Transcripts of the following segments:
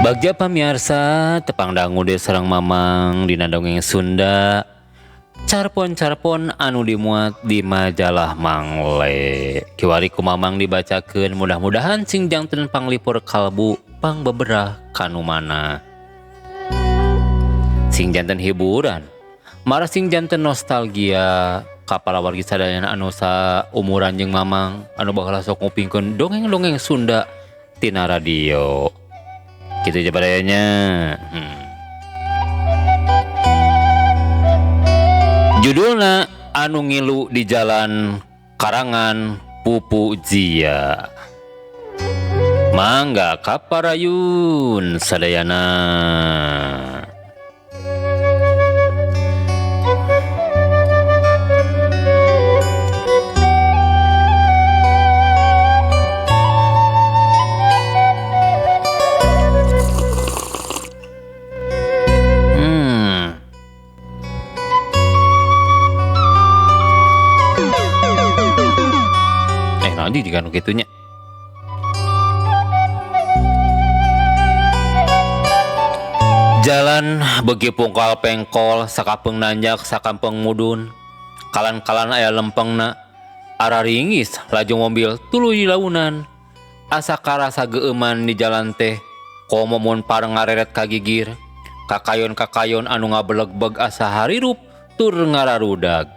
Bagja pamiarsa tepang dangu de sareng mamang dina dongeng Sunda carpon-carpon anu dimuat di majalah Mangle kiwari ku mamang dibacakeun mudah-mudahan sing janten panglipur kalbu pang beberah kanu mana sing janten hiburan marah sing janten nostalgia kapala wargi sadayana anu sa umuran jeung mamang anu bakal sok ngupingkeun dongeng-dongeng Sunda tina radio. Gitu aja badayanya. Judulna anu ngilu di jalan karangan Pupu Zia. Mangga kaparayun sadayana. Nanti di kanu gitunya. Jalan begi pungkal pengkol sakapeung nanjak sakampeng mudun kalan-kalan aya lempengna arah ringis laju mobil tuluy di launan asa karasa geuman di jalan teh komo mun pareng ngareret kagigir kakayon-kakayon anu ngabeleg-beg asa harirup tur ngararudag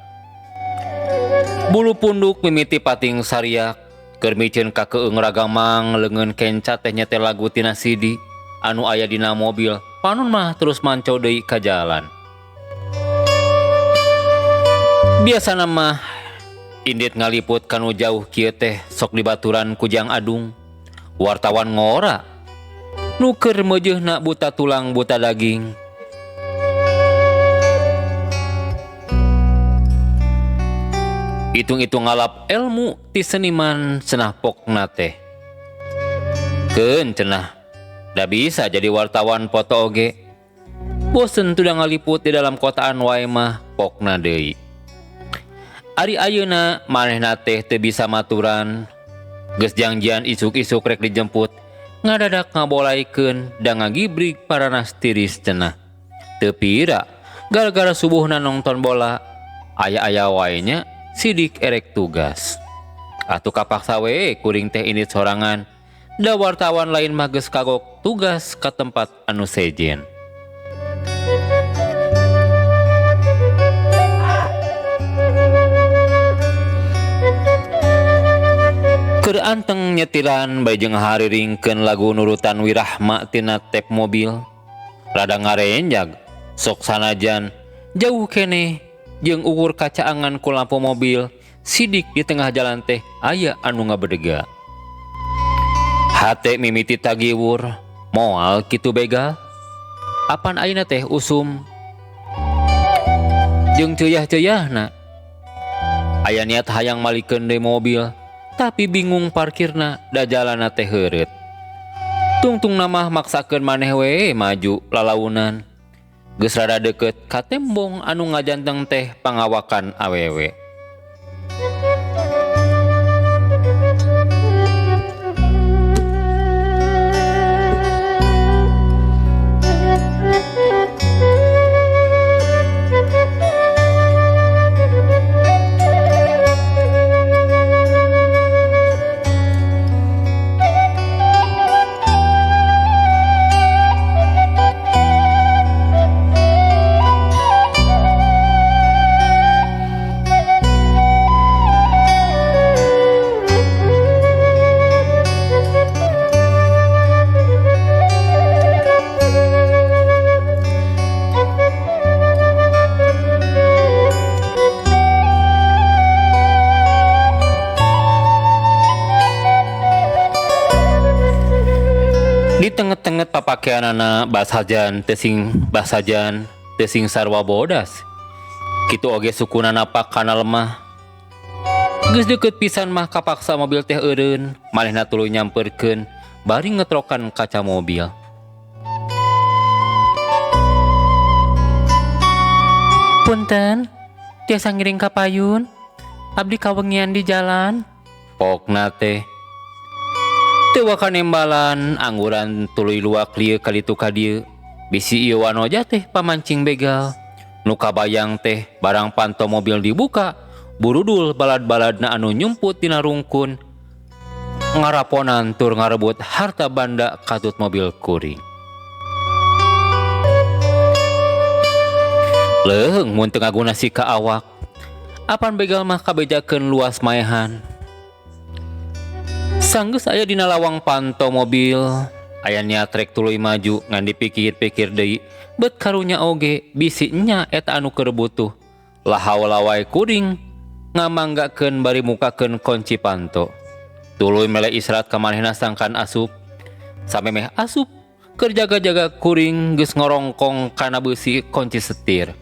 bulu punduk mimiti pating sariak kermicen ka keung ragamang leungeun kenca teh nyetel lagu tina CD anu aya dina mobil panon mah terus manco deui ka jalan biasana mah indit ngaliput kanu jauh kieu teh sok dibaturan ku Jang Adung wartawan ngora nu keur meujeuhna buta tulang buta daging hitung-hitung ngalap ilmu ti seniman cenah pokna teh keun cenah da bisa jadi wartawan foto oge bosen tuh ngaliput di dalam kotaan wae mah pokna deui ari ayeuna manehna teh teu bisa maturan geus janjian isuk-isuk rek dijemput ngadadak ngabolaikeun da ngagibrig paranas tiris cenah teu pira gara-gara subuhna nonton bola aya-aya wae nya sidik erek tugas atuh kapaksa we kuring teh indit sorangan da wartawan lain mah geus kagok tugas ka tempat anu sejen keur anteng nyetiran bae jeung hariringkeun lagu nurutan Wirahma tina tep mobil rada ngarenjag sok sanajan jauh keneh jeung ukur kacaangan ku lampu mobil sidik di tengah jalan teh aya anu ngabedega hate mimiti tagiwur moal kitu begal apan ayeuna teh usum jeung ceuyah-ceuyahna aya niat hayang malikeun deui mobil tapi bingung parkirna da jalanna teh heureut tungtungna mah maksakeun maneh we maju lalaunan geus rada deukeut ka tembong anu ngajanteng teh pangawakan awewe. Di tengah-tengah papakeanana basajan tesing sarwa bodas kitu oge sukuna napak kana lemah geus deukeut pisan mah kapaksa mobil teh eureun manehna tuluy nyamperkeun bari ngetrokan kaca mobil punten tiasa ngiring ka payun abdi kawengian di jalan pokna teh Teu kanembalan angguran tuluy luak lieu kalitu ka dieu. Bisi ieu wanoja teh pamancing begal. Nu kabayang teh barang panto mobil dibuka, burudul balad-baladna anu nyumput tina rungkun. Ngaraponan tur ngarebut harta banda katut mobil kuring. Leung mun teu ngaguna sika awak. Apan begal mah kabejakeun luas maehan. Sanggeus aya dina lawang panto mobil, aya niat rek tuluy maju ngan dipikir-pikir deui, bet karunya oge bisi nya eta anu keur butuh. Lahaw lawai kuring ngamanggakeun bari mukakeun kunci panto. Tuluy mele isyarat ka manehna sangkan asup. Samemeh asup keur jaga-jaga kuring geus ngorongkong kana beusi kunci setir.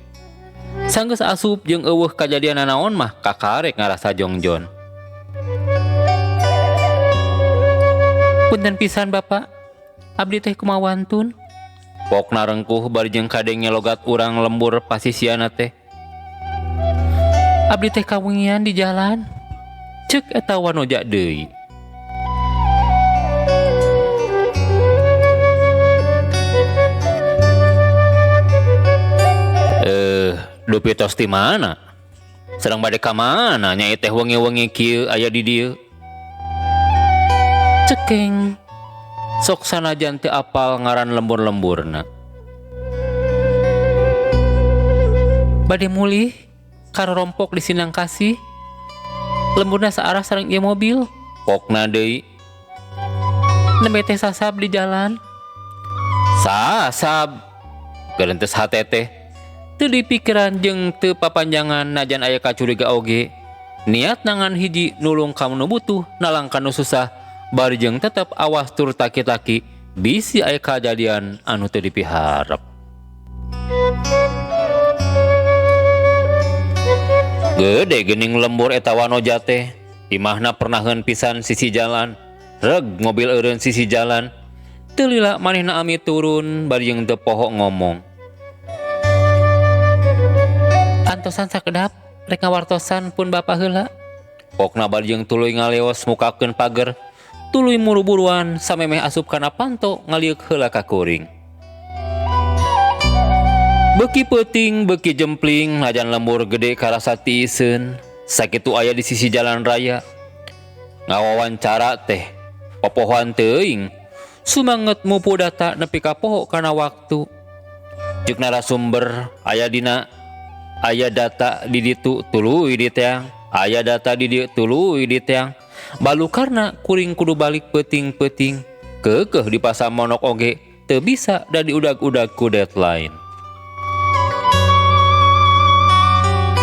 Sanggeus asup jeung eueuh kajadian naon mah kakarek ngarasa jongjon. Punten pisan Bapak, abdi teh kumaha wantun? Pokna rengkuh bari jeung kadenge logat urang lembur pasisiana teh. Abdi teh kawengian di jalan. Ceuk eta wanoja deui. Dupitos ti mana? Sedang bade ka mana nya teh wengi-wengi kieu aya di dieu? Cekeng. Sok sanajan teu apal ngaran lembur-lemburna. Bade mulih karompok di Sindang Kasih. Lemburna saarah sareng ieu mobil. Pokna deui. Nembe teh sasab di jalan. Sasab. Geurentes hate teh. Teu dipikiran jeung teu papanjangan najan aya kacuriga oge. Niat nangan hiji nulung ka nu butuh nalangkan nu susah. Bari jeung tetep awas tur taki-taki bisi aya kajadian anu teu dipiharep. Gede geuning lembur eta wanoja teh. Imahna pernaheun pisan sisi jalan. Reg mobil eureun sisi jalan. Teu lila manehna ami turun bari jeung teu poho ngomong. Antosan sakedap rek ngawartosan pun Bapak heula. Pokna bari jeung tuluy ngaleos mukakeun pager. Tuluy muru-buruan samemeh asup kana panto ngaliuk heula ka kuring. Beuki peuting, beuki jempling, najan lembur gede karasa tiiseun, sakitu aya di sisi jalan raya. Ngawawancara teh, popohoan teuing, sumanget mupu data nepi ka poho kana waktu. Jeung narasumber aya data di ditu tuluy di teang, aya data di dieu tuluy di teang. Balukarna kuring kudu balik peuting-peuting, keukeuh dipasang monok oge teu bisa da diudag-udag ku deadline.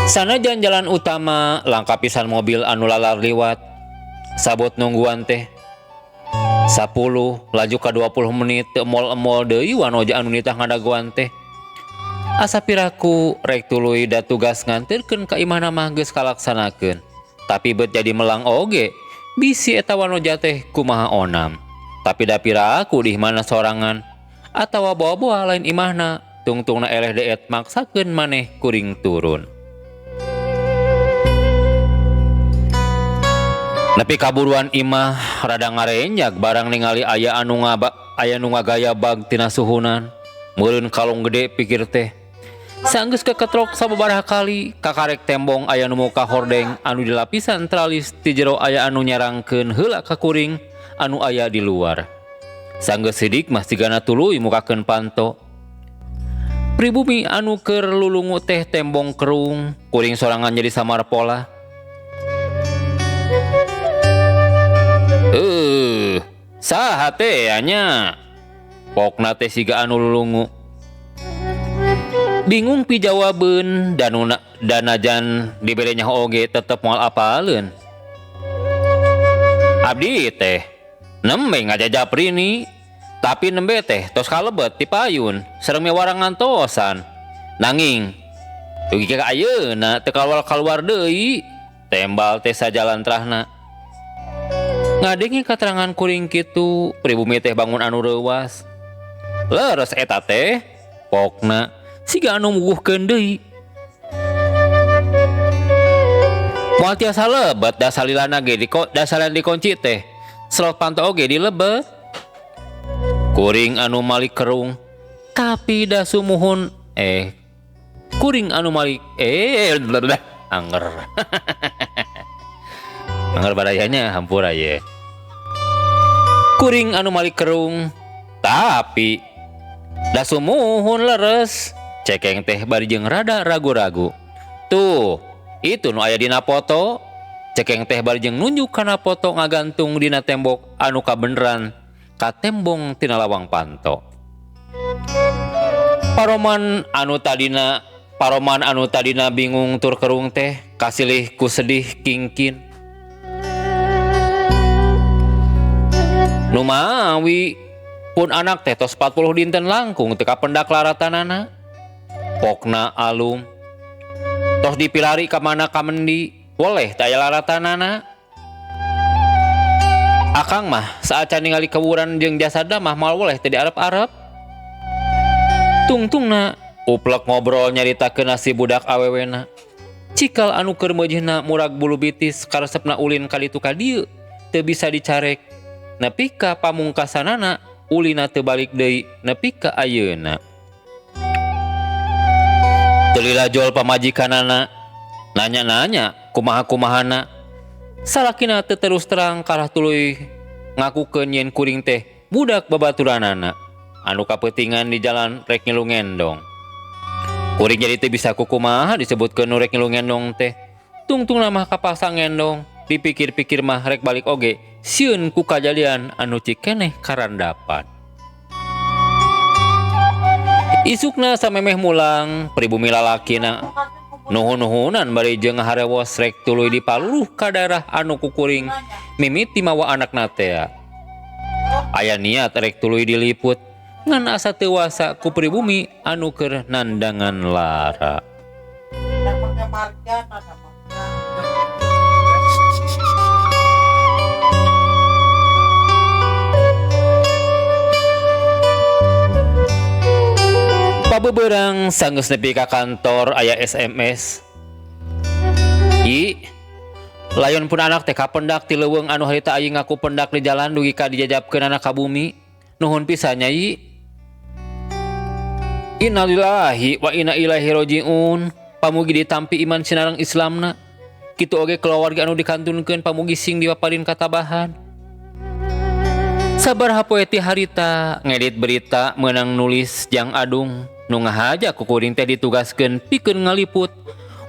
Sanajan jalan utama langka pisan mobil anu lalar liwat. Sabot nungguan teh 10 laju ka 20 menit teu emol-emol deui wanoja anu nitah ngadagoan teh. Asa piraku rek tuluy da tugas nganterkeun ka imahna mah geus kalaksanakeun. Tapi beut jadi melang oge bisi eta wanoja teh kumaha onam. Tapi da piraku di mana sorangan atawa bawa-bawa lain imahna tungtungna eleh deet maksakeun maneh kuring turun. Nepi kaburuan imah rada ngarenjak barang ningali aya anu ngagaya bag tina suhunan. Meureun kalung gede pikir teh. Sanggeus keketrok sababaraha kali kakarek tembong aya nu muka hordeng anu di lapisan tralis ti jero aya anu nyarangkeun heula ka kuring anu aya di luar. Sanggeus sidik mah sigana tuluy mukakeun panto. Pribumi anu keur lulungu teh tembong kerung, kuring sorangan jadi samar pola. Saha teh anya? Pokna teh siga anu lulungu. Bingung pijawabeun danajan dibere nyaho oge tetep moal apaleun. Abdi teh nembe ngajajapri ni, tapi nembe teh tos kalebet ti payun sareng mewarang ngantosan. Nanging dugi ka ayeuna teu kaluar deui, tembal teh sajalan trahna. Ngadengi katerangan kuring kitu, pribumi teh bangun anu reuwas. Leres eta teh, pokna siga anu muguhkeun deui. Moal tiasa lebat da salilana ge da salian dikunci teh. Slot panto oge dilebet. Kuring anu malik kerung tapi da sumuhun kuring anu malik anger. Anger badayanya hampura ye. Kuring anu malik kerung tapi da sumuhun leres. Cekeng teh bari jeung rada ragu-ragu. Tuh, itu nu aya dina foto. Cekeng teh bari jeung nunjuk kana foto ngagantung dina tembok anu kabeneran ka tembong tina lawang panto. Paroman anu tadina bingung tur kerung teh kasilih ku sedih kingkin. Numawi pun anak teh tos 40 dinten langkung teu kapendak laratanana. Pokna alum tos dipilari ka mana kamendi woleh teu aya laratanana. Akang mah saacan ningali kawuran jeung jasada mah moal woleh teu diarep-arep. Tungtungna uplek ngobrol nyaritakeun si budak awewena. Cikal anu keur meujeuhna murag bulu bitis karesepna ulin ka ditu ka dieu teu bisa dicarek. Nepi ka pamungkasanana ulina teu balik deui nepi ka ayeuna. Teu lilajol pamajikanana nanya-nanya kumaha-kumahana. Salakina teu terus terang kalah tuluy ngakukeun yen kuring teh budak babaturanana anu kapeutingan di jalan rek ngilu ngendong. Kuring jadi teu bisa kukumaha disebutkeun nu rek ngilu ngendong teh. Tungtungna mah kapaksa ngendong, dipikir-pikir mah rek balik oge sieun ku kajadian anu cikeneh karandapan. Isukna samemeh mulang pribumi lalakina nuhun-nuhunan bari jeung harewos rek tuluy dipaluruh ka daerah anu kukuring mimiti mawa anakna teh. Aya niat rek tuluy diliput ngan asa teu wasa ku pribumi anu keur nandangan lara. Pabeberang sanggeus nepi ka kantor aya SMS. Layon pun anak teh kapendak ti leuweung anu harita aing ngaku pendak di jalan dugi ka dijajabkeun anak ka bumi. Nuhun pisan nya Innalillahi wa inna ilaihi rajiun. Pamugi ditampi iman sinareng Islamna. Kitu oge keluarga anu dikantunkeun pamugi sing dipaparin katabahan. Sabaraha poe ti harita ngedit berita meunang nulis jang adung nu ngahaja ku kuring teh ditugaskeun pikeun ngaliput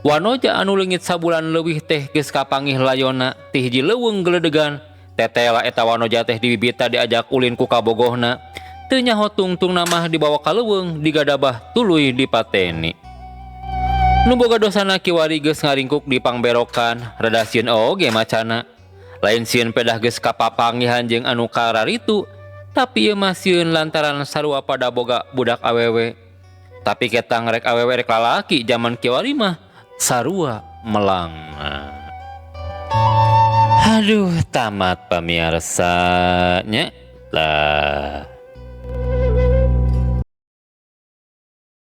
wanoja anu leungit sabulan leuwih teh geus kapanggih layonna ti hiji leuweung geledegan. Tetela eta wanoja teh dibibita diajak ulin ku kabogohna. Teu nyaho tungtungna mah dibawa ka leuweung digadabah tuluy dipateni. Nu boga dosana kiwari geus ngaringkuk di pangberokan rada sieun oge macana. Lain sieun pedah geus kapapanggihan jeung anu kararitu tapi ieu mah sieun lantaran sarua pada boga budak awewe. Tapi ketang rek awewe rek lalaki zaman kiwari mah sarua melangna. Aduh tamat pamiarsanya lah.